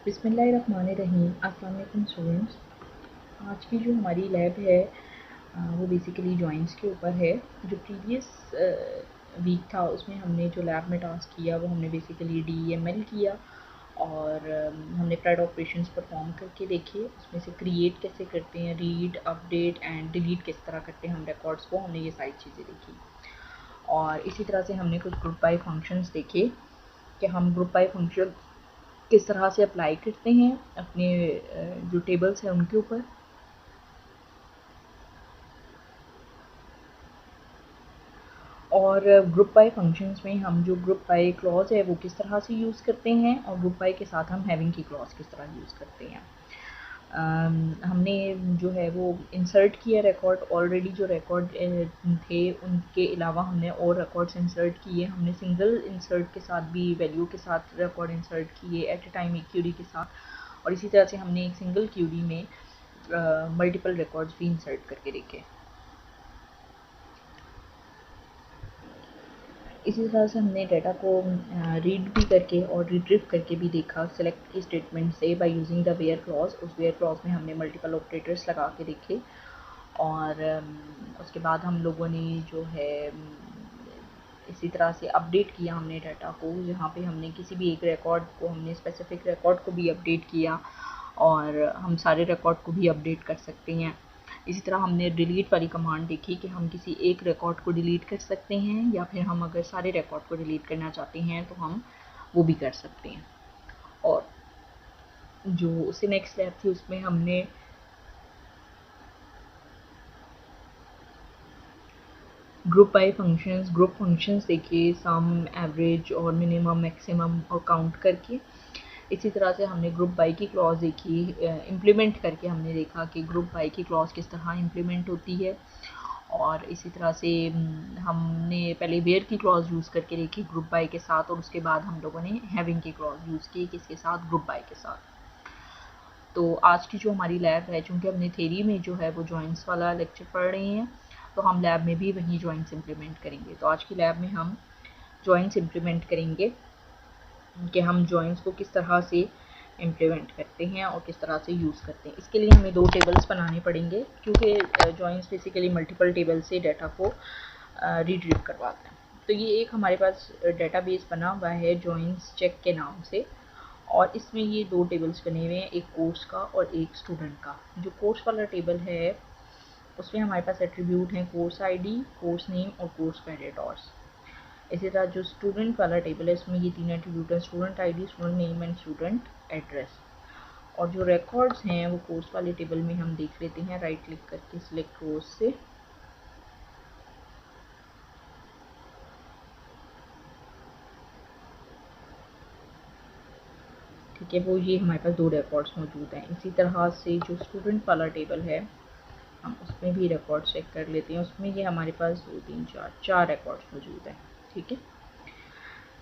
बिस्मिल्लाहिर्रहमानिर्रहीम। अस्सलाम वालेकुम स्टूडेंट्स। आज की जो हमारी लैब है वो बेसिकली जॉइंट्स के ऊपर है। जो प्रीवियस वीक था उसमें हमने जो लैब में टास्क किया वो हमने बेसिकली DEML किया और हमने प्रेड ऑपरेशंस परफॉर्म करके देखे। उसमें से क्रिएट कैसे करते हैं, रीड, अपडेट एंड डिलीट किस तरह करते हैं हम रिकॉर्ड्स को, हमने ये सारी चीज़ें देखी। और इसी तरह से हमने कुछ ग्रुप बाय फंक्शंस देखे कि हम ग्रुप बाय फंक्शन किस तरह से अप्लाई करते हैं अपने जो टेबल्स हैं उनके ऊपर। और ग्रुप बाय फंक्शंस में हम जो ग्रुप बाय क्लॉज है वो किस तरह से यूज़ करते हैं और ग्रुप बाय के साथ हम हैविंग की क्लॉज किस तरह यूज़ करते हैं। हमने जो है वो इंसर्ट किया रिकॉर्ड। ऑलरेडी जो रिकॉर्ड थे उनके अलावा हमने और रिकॉर्ड्स इंसर्ट किए। हमने सिंगल इंसर्ट के साथ भी वैल्यू के साथ रिकॉर्ड इंसर्ट किए एट ए टाइम एक क्यूरी के साथ। और इसी तरह से हमने एक सिंगल क्यूरी में मल्टीपल रिकॉर्ड्स भी इंसर्ट करके देखे। इसी तरह से हमने डाटा को रीड भी करके और रिट्रीव करके भी देखा सेलेक्ट की स्टेटमेंट से by using the where clause. उस वेयर क्लॉज में हमने मल्टीपल ऑपरेटर्स लगा के देखे। और उसके बाद हम लोगों ने जो है इसी तरह से अपडेट किया हमने डाटा को। यहाँ पे हमने किसी भी एक रिकॉर्ड को, हमने स्पेसिफिक रिकॉर्ड को भी अपडेट किया और हम सारे रिकॉर्ड को भी अपडेट कर सकते हैं। इसी तरह हमने डिलीट वाली कमांड देखी कि हम किसी एक रिकॉर्ड को डिलीट कर सकते हैं या फिर हम अगर सारे रिकॉर्ड को डिलीट करना चाहते हैं तो हम वो भी कर सकते हैं। और जो उससे नेक्स्ट स्टेप थी उसमें हमने group by functions, group functions देखिए, सम, एवरेज और मिनिमम, मैक्सिमम और काउंट करके। इसी तरह से हमने ग्रुप बाय की क्लॉज देखी, इम्प्लीमेंट करके हमने देखा कि ग्रुप बाय की क्लॉज किस तरह इम्प्लीमेंट होती है। और इसी तरह से हमने पहले वेयर की क्लॉज यूज़ करके देखी ग्रुप बाय के साथ और उसके बाद हम लोगों ने हैविंग की क्लॉज यूज़ की किसके साथ, ग्रुप बाय के साथ। तो आज की जो हमारी लैब है, चूँकि हमने थ्योरी में जो है वो जॉइंट्स वाला लेक्चर पढ़ रहे हैं तो हम लैब में भी वही जॉइंट्स इम्प्लीमेंट करेंगे। तो आज की लैब में हम जॉइंट्स इम्प्लीमेंट करेंगे कि हम जॉइंट्स को किस तरह से इम्प्लीमेंट करते हैं और किस तरह से यूज़ करते हैं। इसके लिए हमें दो टेबल्स बनाने पड़ेंगे क्योंकि जॉइंट्स बेसिकली मल्टीपल टेबल से डाटा को रिट्रीव करवाते हैं। तो ये एक हमारे पास डेटाबेस बना हुआ है जॉइंट्स चेक के नाम से और इसमें ये दो टेबल्स बने हुए हैं, एक कोर्स का और एक स्टूडेंट का। जो कोर्स वाला टेबल है उसमें हमारे पास एट्रीब्यूट हैं कोर्स आईडी, कोर्स नेम और कोर्स क्रेडिट आवर्स। इसी तरह जो स्टूडेंट वाला टेबल है इसमें ये तीन एट्रीब्यूट है, student ID, student name and student address. और जो रिकॉर्ड्स हैं वो कोर्स वाले टेबल में हम देख लेते हैं राइट क्लिक करके सिलेक्ट रोज से। ठीक है, वो ये हमारे पास दो रिकॉर्ड्स मौजूद हैं। इसी तरह से जो स्टूडेंट वाला टेबल है हम उसमें भी रिकॉर्ड चेक कर लेते हैं। उसमें ये हमारे पास 2 3 4 4 रिकॉर्ड्स मौजूद हैं। ठीक है,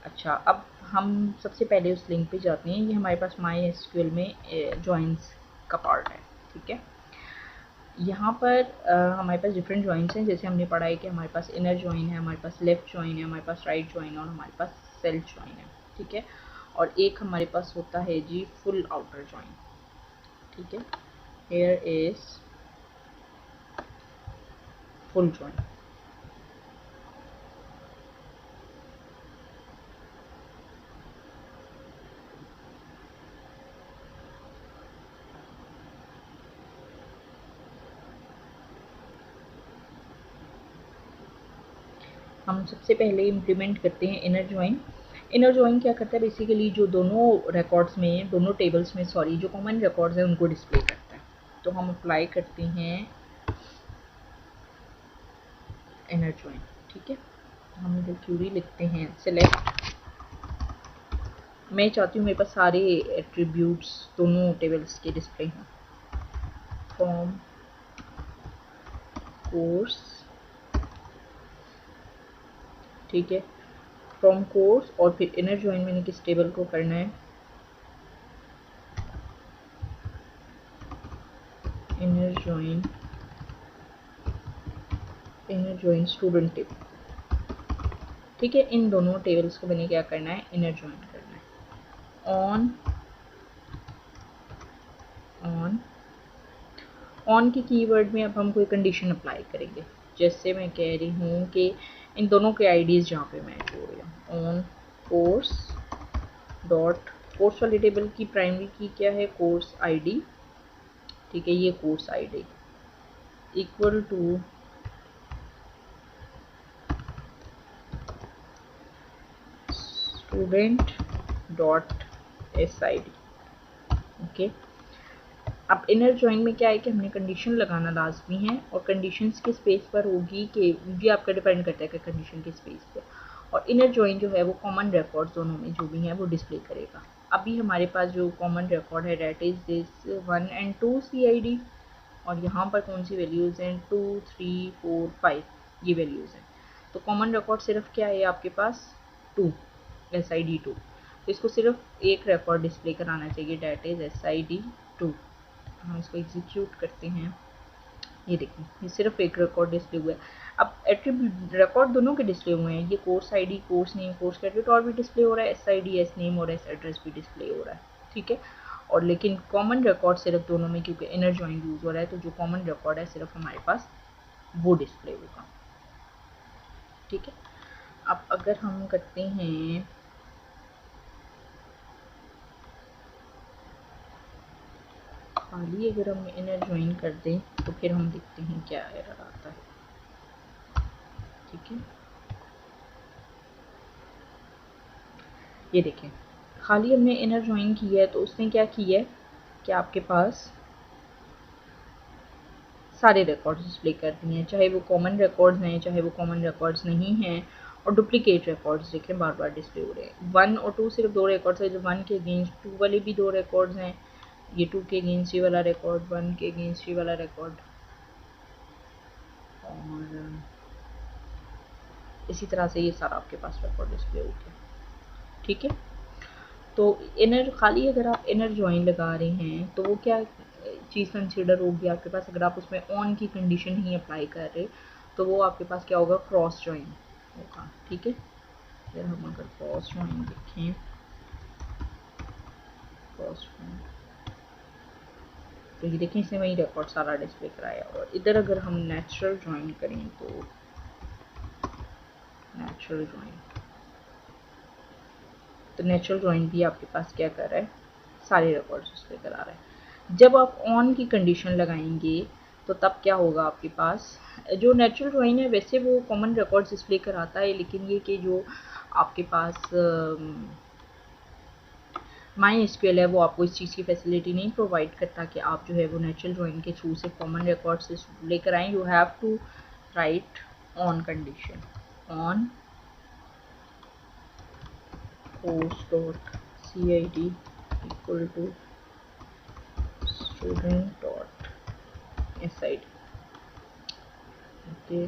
अच्छा, अब हम सबसे पहले उस लिंक पे जाते हैं। ये हमारे पास माई एसक्यूएल में जॉइंट्स का पार्ट है। ठीक है, यहाँ पर हमारे पास डिफरेंट जॉइंट्स हैं। जैसे हमने पढ़ा है कि हमारे पास इनर जॉइन है, हमारे पास लेफ्ट जॉइन है, हमारे पास राइट जॉइन और हमारे पास सेल्फ जॉइन है। ठीक है, और एक हमारे पास होता है जी फुल आउटर जॉइन। ठीक है, हेयर इज फुल जॉइन। हम सबसे पहले इम्प्लीमेंट करते हैं इनर जॉइन। इनर जॉइन क्या करता है, बेसिकली जो दोनों रिकॉर्ड्स में, दोनों टेबल्स में सॉरी, जो कॉमन रिकॉर्ड्स हैं उनको डिस्प्ले करता है। तो हम अप्लाई करते हैं इनर जॉइन। ठीक है, हम इधर क्यूरी लिखते हैं सिलेक्ट। मैं चाहती हूँ मेरे पास सारे एट्रीब्यूट्स दोनों टेबल्स के डिस्प्ले हों। फ्रॉम कोर्स, ठीक है, फ्रॉम कोर्स और फिर इनर जॉइन मैंने किस टेबल को करना है, इनर जॉइन स्टूडेंट टेबल। ठीक है, इन दोनों टेबल्स को मैंने क्या करना है, इनर जॉइन करना है। ऑन ऑन के कीवर्ड में अब हम कोई कंडीशन अप्लाई करेंगे। जैसे मैं कह रही हूँ कि इन दोनों के आईडीज़ जहाँ पे मैच हो रहे हैं, ऑन कोर्स डॉट, कोर्स वाली टेबल की प्राइमरी की क्या है, कोर्स आईडी, ठीक है, ये course ID equal to student dot SID। Okay, अब इनर जॉइन में क्या है कि हमने कंडीशन लगाना लाजमी है, और कंडीशंस के स्पेस पर होगी कि ये आपका डिपेंड करता है कि कंडीशन के स्पेस पे, और इनर जॉइन जो है वो कॉमन रिकॉर्ड्स दोनों में जो भी हैं वो डिस्प्ले करेगा। अभी हमारे पास जो कॉमन रिकॉर्ड है that is this 1 and 2 CID, और यहाँ पर कौन सी वैल्यूज़ हैं, 2 3 4 5 ये वैल्यूज़ हैं। तो कॉमन रिकॉर्ड सिर्फ क्या है आपके पास, 2 SID 2, तो इसको सिर्फ एक रिकॉर्ड डिस्प्ले कराना चाहिए, डेट इज़ SID 2। हम इसको एग्जीक्यूट करते हैं, ये देखिए ये सिर्फ एक रिकॉर्ड डिस्प्ले हुआ है। अब एट्रीब्यूट रिकॉर्ड दोनों के डिस्प्ले हुए हैं, ये course ID, course name, course credit और भी डिस्प्ले हो रहा है, SID S नेम और S एड्रेस भी डिस्प्ले हो रहा है, ठीक है। और लेकिन कॉमन रिकॉर्ड सिर्फ दोनों में, क्योंकि इनर जॉइन यूज़ हो रहा है, तो जो कॉमन रिकॉर्ड है सिर्फ हमारे पास वो डिस्प्ले होगा, ठीक है। अब अगर हम करते हैं खाली, अगर हम इनर ज्वाइन कर दें तो फिर हम देखते हैं क्या एरर आता है, ठीक है। ये देखें खाली हमने इनर ज्वाइन किया है, तो उसने क्या किया है कि आपके पास सारे रिकॉर्ड्स डिस्प्ले कर दिए हैं, चाहे वो कॉमन रिकॉर्ड्स हैं चाहे वो कॉमन रिकॉर्ड्स नहीं हैं, और डुप्लीकेट रिकॉर्ड्स देखें बार बार डिस्प्ले हो रहे हैं। 1 और 2 सिर्फ 2 रिकॉर्ड्स है, जो 1 के अगेंस्ट 2 वाले भी 2 रिकॉर्ड्स हैं, ये 2 के अगेंस्ट ये वाला रिकॉर्ड, 1 के अगेंस्ट ये वाला रिकॉर्ड, और इसी तरह से ये सारा आपके पास रिकॉर्ड डिस्प्ले हो गया, ठीक है। तो इनर खाली अगर आप इनर ज्वाइन लगा रहे हैं तो वो क्या चीज़ कंसिडर होगी आपके पास, अगर आप उसमें ऑन की कंडीशन ही अप्लाई कर रहे तो वो आपके पास क्या होगा, क्रॉस ज्वाइन होगा, ठीक है। फिर हम अगर क्रॉस ज्वाइन देखें, क्रॉस ज्वाइन तो ये देखें इसने वही रिकॉर्ड सारा डिस्प्ले कराया, और इधर अगर हम नेचुरल ज्वाइन करें तो नेचुरल ज्वाइन, तो नेचुरल ज्वाइन भी आपके पास क्या कर रहा है, सारे रिकॉर्ड्स डिस्प्ले करा रहा है। जब आप ऑन की कंडीशन लगाएंगे तो तब क्या होगा आपके पास, जो नेचुरल ज्वाइन है वैसे वो कॉमन रिकॉर्ड्स डिस्प्ले कराता है, लेकिन ये कि जो आपके पास MySQL है वो आपको इस चीज़ की फैसिलिटी नहीं प्रोवाइड करता कि आप जो है वो नेचुरल ज्वाइन के थ्रू से कॉमन रिकॉर्ड्स लेकर आएँ। You have to write on condition, on course dot CID equal to student dot SID, okay.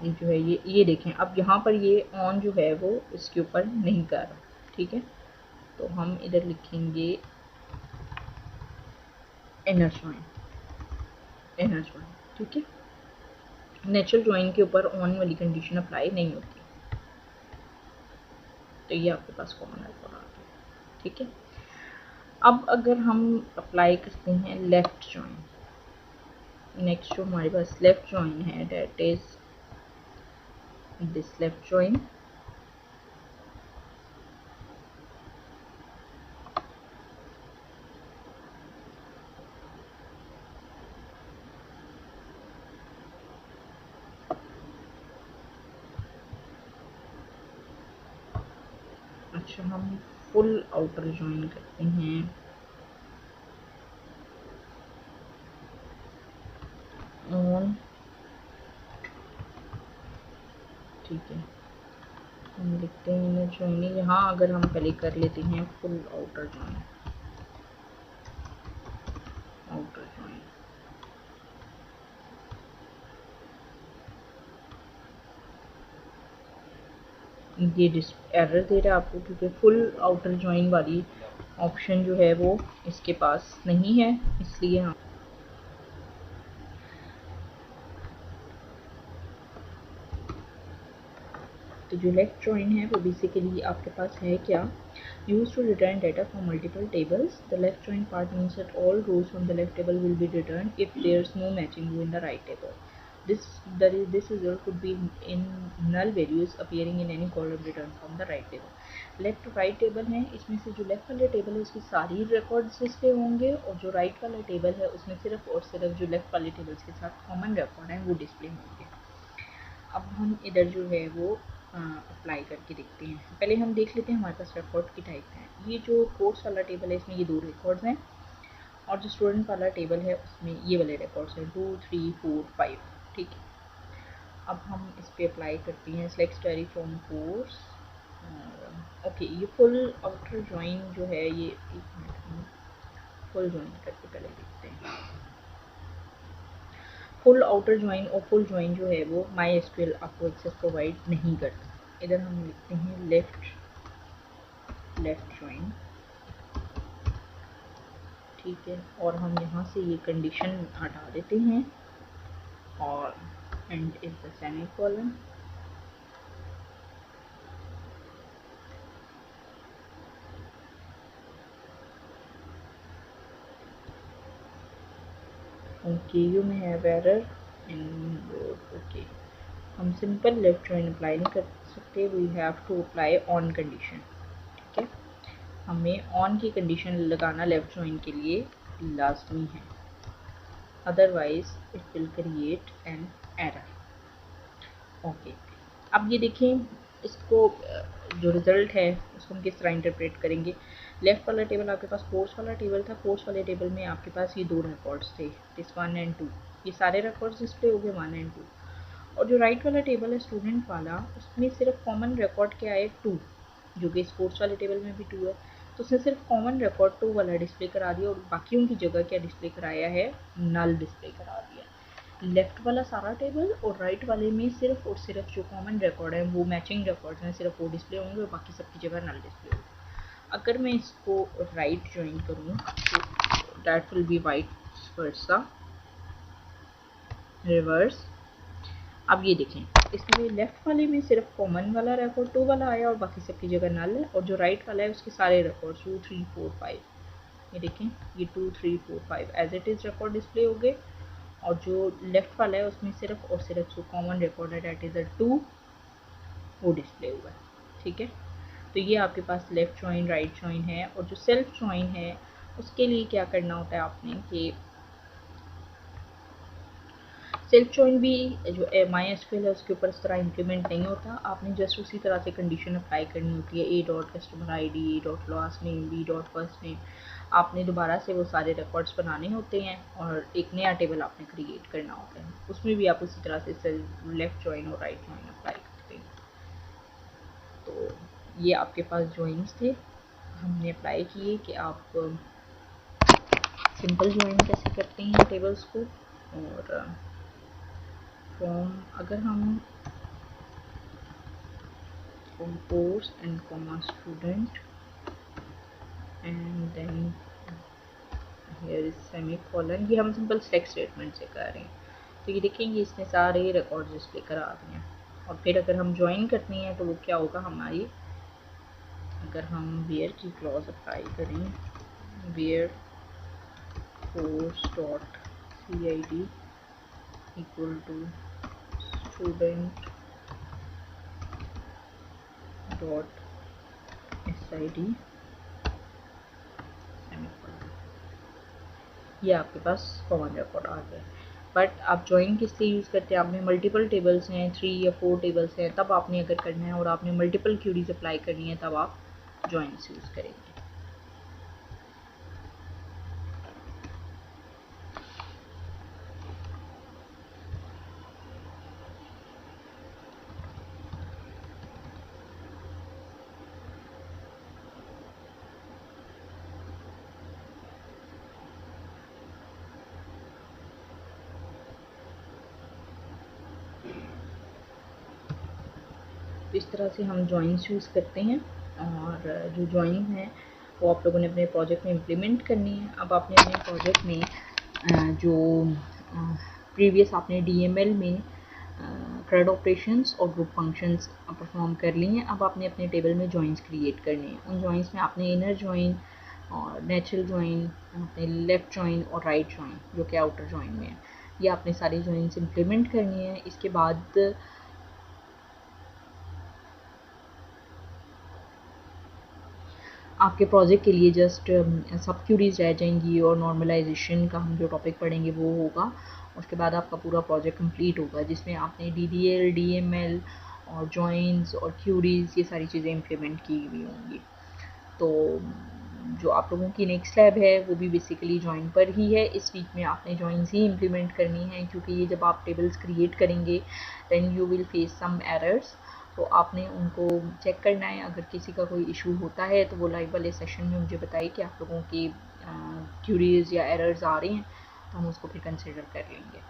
ये जो है ये देखें, अब यहाँ पर ये ऑन जो है वो इसके ऊपर नहीं कर रहा, ठीक है। तो हम इधर लिखेंगे इनर ज्वाइन, इनर ज्वाइन, ठीक है। नेचुरल ज्वाइन के ऊपर ऑन वाली कंडीशन अप्लाई नहीं होती, तो ये आपके पास कॉमन रिकॉर्ड आ गया, ठीक है। अब अगर हम अप्लाई करते हैं लेफ्ट ज्वाइन, नेक्स्ट जो हमारे पास लेफ्ट ज्वाइन है that is this left join, अच्छा हम फुल आउटर ज्वाइन करते हैं, ऑन, ठीक है। हम लिखते हैं इनर ज्वाइनिंग, यहाँ अगर हम पहले कर लेते हैं full outer join, outer join, ये एरर दे रहा है आपको क्योंकि फुल आउटर ज्वाइन वाली ऑप्शन जो है वो इसके पास नहीं है, इसलिए हम तो जो लेफ्ट जॉइन है वो बेसिकली आपके पास है क्या, use to return data from multiple tables. The left join part means that all rows from the left table will be return if there is no matching row in the right table. This result could be in null values appearing in any column returned from the right table। Left right table है, इसमें से जो left वाले table है उसकी सारी records display होंगे और जो राइट वाला टेबल है उसमें सिर्फ और सिर्फ जो लेफ्ट वाले टेबल्स के साथ कॉमन रिकॉर्ड है वो डिस्प्ले होंगे। अब हम इधर जो है वो अप्लाई करके देखते हैं। पहले हम देख लेते हैं हमारे पास रिकॉर्ड की टाइप है। ये जो कोर्स वाला टेबल है इसमें ये 2 रिकॉर्ड्स हैं और जो स्टूडेंट वाला टेबल है उसमें ये वाले रिकॉर्ड्स हैं 2 3 4 5। ठीक है, अब हम इस पर अप्लाई करते हैं select study from course. Okay, ये फुल आउटर ज्वाइन जो है ये, एक मिनट हम फुल ज्वाइन करके पहले देखते हैं। फुल आउटर ज्वाइन और फुल ज्वाइन जो है वो माई एसक्यूएल आपको एक्सेस प्रोवाइड नहीं करता। इधर हम लिखते हैं लेफ्ट ज्वाइन। ठीक है, और हम यहाँ से ये कंडीशन हटा देते हैं और end is the semicolon. Okay, you may have error in okay, हम सिंपल लेफ्ट जॉइन अप्लाई नहीं कर सकते, we have to apply on condition. ठीक है, हमें ऑन की कंडीशन लगाना लेफ्ट जॉइन के लिए लाजमी है, otherwise it will create an error. Okay, अब ये देखें इसको जो रिज़ल्ट है उसको हम किस तरह इंटरप्रेट करेंगे। लेफ्ट वाला टेबल आपके पास कोर्स वाला टेबल था, कोर्स वाले टेबल में आपके पास ये 2 रिकॉर्ड्स थे, दिस 1 एंड 2, ये सारे रिकॉर्ड्स डिस्प्ले हो गए 1 एंड 2। और जो राइट वाला टेबल है स्टूडेंट वाला, उसमें सिर्फ कॉमन रिकॉर्ड क्या है 2, जो कि स्पोर्ट्स वाले टेबल में भी 2 है, तो उसने सिर्फ कॉमन रिकॉर्ड 2 वाला डिस्प्ले करा दिया और बाकियों की जगह क्या डिस्प्ले कराया है, नल डिस्प्ले करा दिया। लेफ्ट वाला सारा टेबल और राइट वाले में सिर्फ और सिर्फ जो कॉमन रिकॉर्ड है वो मैचिंग रिकॉर्ड हैं, सिर्फ वो डिस्प्ले होंगे और बाकी सबकी जगह नल डिस्प्ले होगा। अगर मैं इसको राइट ज्वाइन करूँ तो that will be white versa reverse. अब ये देखें इसमें लेफ्ट वाले में सिर्फ कॉमन वाला रिकॉर्ड 2 वाला आया और बाकी सबकी जगह नल है, और जो राइट वाला है उसके सारे रिकॉर्ड 2 3 4 5, ये देखें ये 2 3 4 5 as it is record display हो गए, और जो लेफ्ट वाला है उसमें सिर्फ और सिर्फ जो कॉमन रिकॉर्ड है डेट इज़ 2 वो डिस्प्ले हुआ है। ठीक है, तो ये आपके पास लेफ्ट जॉइन राइट जॉइन है। और जो सेल्फ जॉइन है उसके लिए क्या करना होता है आपने कि सेल्फ जॉइन भी जो माई एसक्यूएल है उसके ऊपर इस तरह इंप्लीमेंट नहीं होता, आपने जस्ट उसी तरह से कंडीशन अप्लाई करनी होती है, A dot customer I D, A dot last name, B dot first name, आपने दोबारा से वो सारे रिकॉर्ड्स बनाने होते हैं और एक नया टेबल आपने क्रिएट करना होता है, उसमें भी आप उसी तरह से लेफ्ट जॉइन और राइट जॉइन अप्लाई करते हैं। तो ये आपके पास जॉइंस थे, हमने अप्लाई किए कि आप सिंपल जॉइन कैसे करते हैं टेबल्स को। और फ्रॉम अगर हम from course and comma student and then here is semicolon, ये हम सिंपल सेलेक्ट स्टेटमेंट से कर रहे हैं, तो ये देखेंगे इसने सारे रिकॉर्ड डिस्प्ले करा दिए हैं। और फिर अगर हम ज्वाइन करनी है तो वो क्या होगा हमारी, अगर हम वेयर की क्लॉज अप्लाई करें, where course dot CID equal to student dot SID, ये आपके पास कॉमन रिकॉर्ड आ गया। बट आप ज्वाइन किससे यूज़ करते हैं, आपने मल्टीपल टेबल्स हैं 3 या 4 टेबल्स हैं तब आपने अगर करना है और आपने मल्टीपल क्यूरीज अप्लाई करनी है तब आप ज्वाइंस यूज़ करेंगे। तो इस तरह से हम जॉइंस यूज़ करते हैं, और जो जॉइन है वो आप लोगों ने अपने प्रोजेक्ट में इम्प्लीमेंट करनी है। अब आपने अपने प्रोजेक्ट में जो प्रीवियस आपने DML में CRUD ऑपरेशंस और ग्रुप फंक्शंस परफॉर्म कर ली हैं। अब आपने अपने टेबल में जॉइंस क्रिएट करने हैं। उन जॉइंस में आपने इनर जॉइन और नेचुरल जॉइन, आपने लेफ़्ट जॉइन और राइट जॉइन जो कि आउटर जॉइन में है, ये आपने सारी जॉइंस इम्प्लीमेंट करनी है। इसके बाद आपके प्रोजेक्ट के लिए जस्ट सब क्यूरीज रह जाएंगी और नॉर्मलाइजेशन का हम जो टॉपिक पढ़ेंगे वो होगा। उसके बाद आपका पूरा प्रोजेक्ट कंप्लीट होगा, जिसमें आपने DDL, DML और जॉइंस और क्यूरीज ये सारी चीज़ें इम्प्लीमेंट की हुई होंगी। तो जो आप लोगों की नेक्स्ट लैब है वो भी बेसिकली जॉइन पर ही है। इस वीक में आपने जॉइंस ही इम्प्लीमेंट करनी है, क्योंकि ये जब आप टेबल्स क्रिएट करेंगे then you will face some errors, तो आपने उनको चेक करना है। अगर किसी का कोई इशू होता है तो वो लाइव वाले सेशन में मुझे बताइए कि आप लोगों की क्यूरीज या एरर्स आ रही हैं, तो हम उसको फिर कंसिडर कर लेंगे।